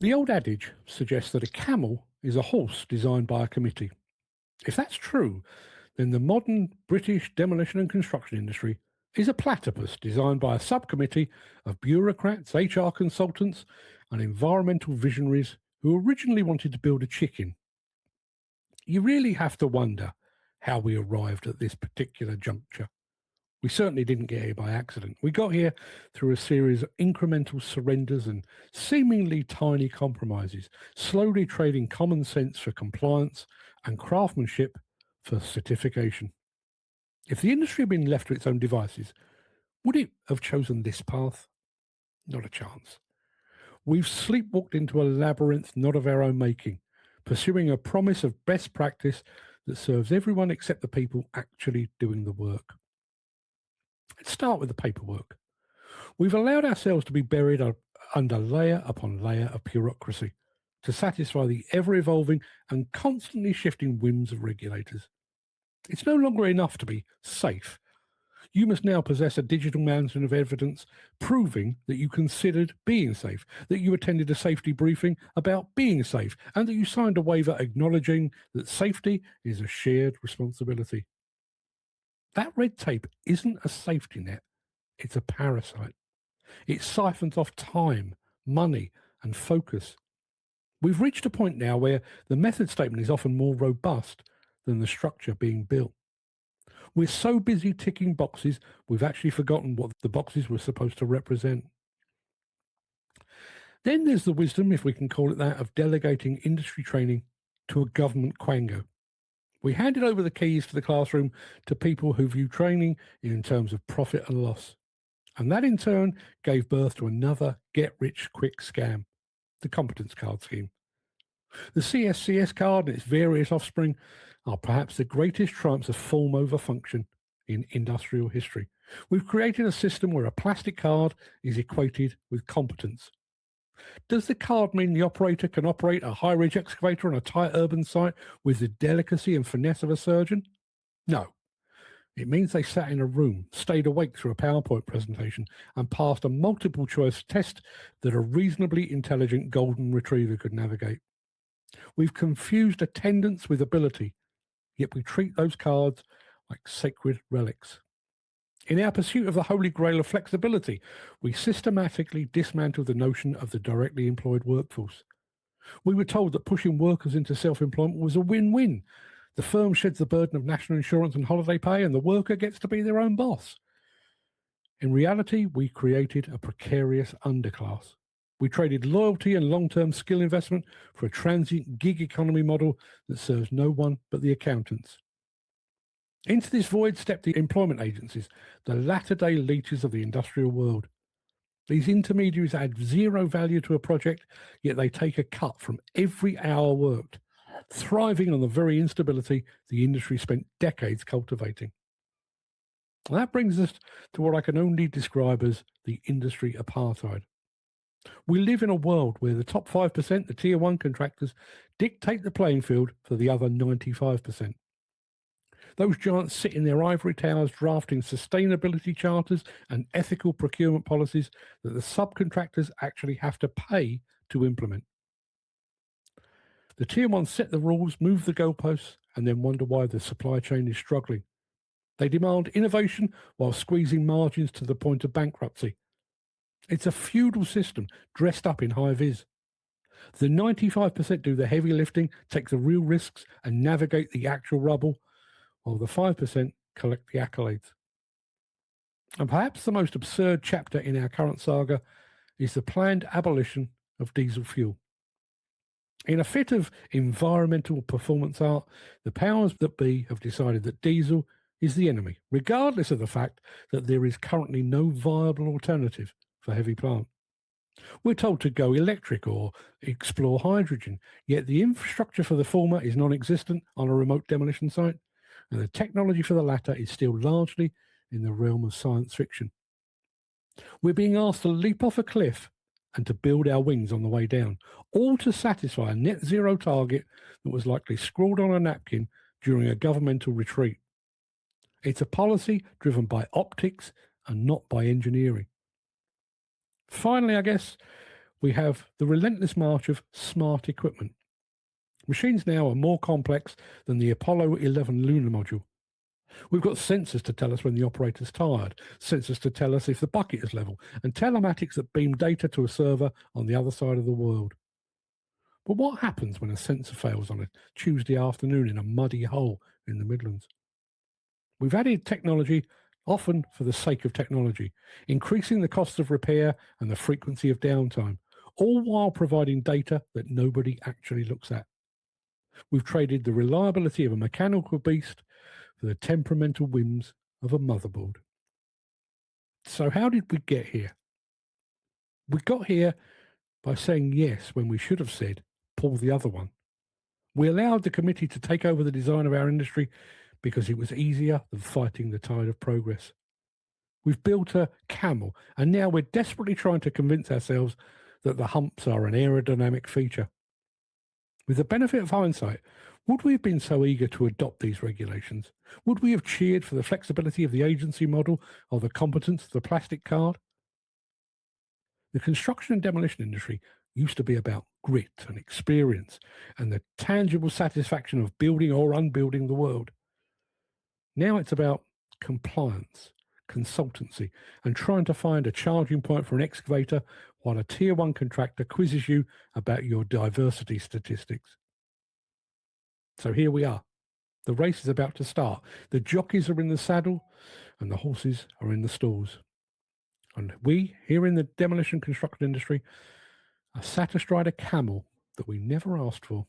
The old adage suggests that a camel is a horse designed by a committee. If that's true, then the modern British demolition and construction industry is a platypus designed by a subcommittee of bureaucrats, HR consultants, and environmental visionaries who originally wanted to build a chicken. You really have to wonder how we arrived at this particular juncture. We certainly didn't get here by accident. We got here through a series of incremental surrenders and seemingly tiny compromises, slowly trading common sense for compliance and craftsmanship for certification. If the industry had been left to its own devices, would it have chosen this path? Not a chance. We've sleepwalked into a labyrinth not of our own making, pursuing a promise of best practice that serves everyone except the people actually doing the work. Let's start with the paperwork. We've allowed ourselves to be buried under layer upon layer of bureaucracy to satisfy the ever-evolving and constantly shifting whims of regulators. It's no longer enough to be safe. You must now possess a digital mountain of evidence proving that you considered being safe, that you attended a safety briefing about being safe, and that you signed a waiver acknowledging that safety is a shared responsibility. That red tape isn't a safety net, it's a parasite. It siphons off time, money, and focus. We've reached a point now where the method statement is often more robust than the structure being built. We're so busy ticking boxes, we've actually forgotten what the boxes were supposed to represent. Then there's the wisdom, if we can call it that, of delegating industry training to a government quango. We handed over the keys to the classroom to people who view training in terms of profit and loss. And that in turn gave birth to another get-rich-quick scam, the Competence card scheme. The CSCS card and its various offspring are perhaps the greatest triumphs of form over function in industrial history. We've created a system where a plastic card is equated with competence. Does the card mean the operator can operate a high-ridge excavator on a tight urban site with the delicacy and finesse of a surgeon? No. It means they sat in a room, stayed awake through a PowerPoint presentation, and passed a multiple-choice test that a reasonably intelligent golden retriever could navigate. We've confused attendance with ability, yet we treat those cards like sacred relics. In our pursuit of the holy grail of flexibility, we systematically dismantled the notion of the directly employed workforce. We were told that pushing workers into self-employment was a win-win. The firm sheds the burden of national insurance and holiday pay, and the worker gets to be their own boss. In reality, we created a precarious underclass. We traded loyalty and long-term skill investment for a transient gig economy model that serves no one but the accountants. Into this void stepped the employment agencies, the latter-day leeches of the industrial world. These intermediaries add zero value to a project, yet they take a cut from every hour worked, thriving on the very instability the industry spent decades cultivating. And that brings us to what I can only describe as the industry apartheid. We live in a world where the top 5%, the tier 1 contractors, dictate the playing field for the other 95%. Those giants sit in their ivory towers drafting sustainability charters and ethical procurement policies that the subcontractors actually have to pay to implement. The tier 1 set the rules, move the goalposts, and then wonder why the supply chain is struggling. They demand innovation while squeezing margins to the point of bankruptcy. It's a feudal system dressed up in high-vis. The 95% do the heavy lifting, take the real risks, and navigate the actual rubble, while the 5% collect the accolades. And perhaps the most absurd chapter in our current saga is the planned abolition of diesel fuel. In a fit of environmental performance art, the powers that be have decided that diesel is the enemy, regardless of the fact that there is currently no viable alternative for heavy plant. We're told to go electric or explore hydrogen, yet the infrastructure for the former is non-existent on a remote demolition site, and the technology for the latter is still largely in the realm of science fiction. We're being asked to leap off a cliff and to build our wings on the way down, all to satisfy a net zero target that was likely scrawled on a napkin during a governmental retreat. It's a policy driven by optics and not by engineering. Finally, I guess, we have the relentless march of smart equipment. Machines now are more complex than the Apollo 11 lunar module. We've got sensors to tell us when the operator's tired, sensors to tell us if the bucket is level, and telematics that beam data to a server on the other side of the world. But what happens when a sensor fails on a Tuesday afternoon in a muddy hole in the Midlands? We've added technology, often for the sake of technology, increasing the cost of repair and the frequency of downtime, all while providing data that nobody actually looks at. We've traded the reliability of a mechanical beast for the temperamental whims of a motherboard. So how did we get here? We got here by saying yes when we should have said, pull the other one. We allowed the committee to take over the design of our industry because it was easier than fighting the tide of progress. We've built a camel, and now we're desperately trying to convince ourselves that the humps are an aerodynamic feature. With the benefit of hindsight, would we have been so eager to adopt these regulations? Would we have cheered for the flexibility of the agency model or the competence of the plastic card? The construction and demolition industry used to be about grit and experience and the tangible satisfaction of building or unbuilding the world. Now it's about compliance, consultancy, and trying to find a charging point for an excavator while a tier 1 contractor quizzes you about your diversity statistics. So here we are. The race is about to start. The jockeys are in the saddle and the horses are in the stalls. And we, here in the demolition construction industry, are sat astride a camel that we never asked for.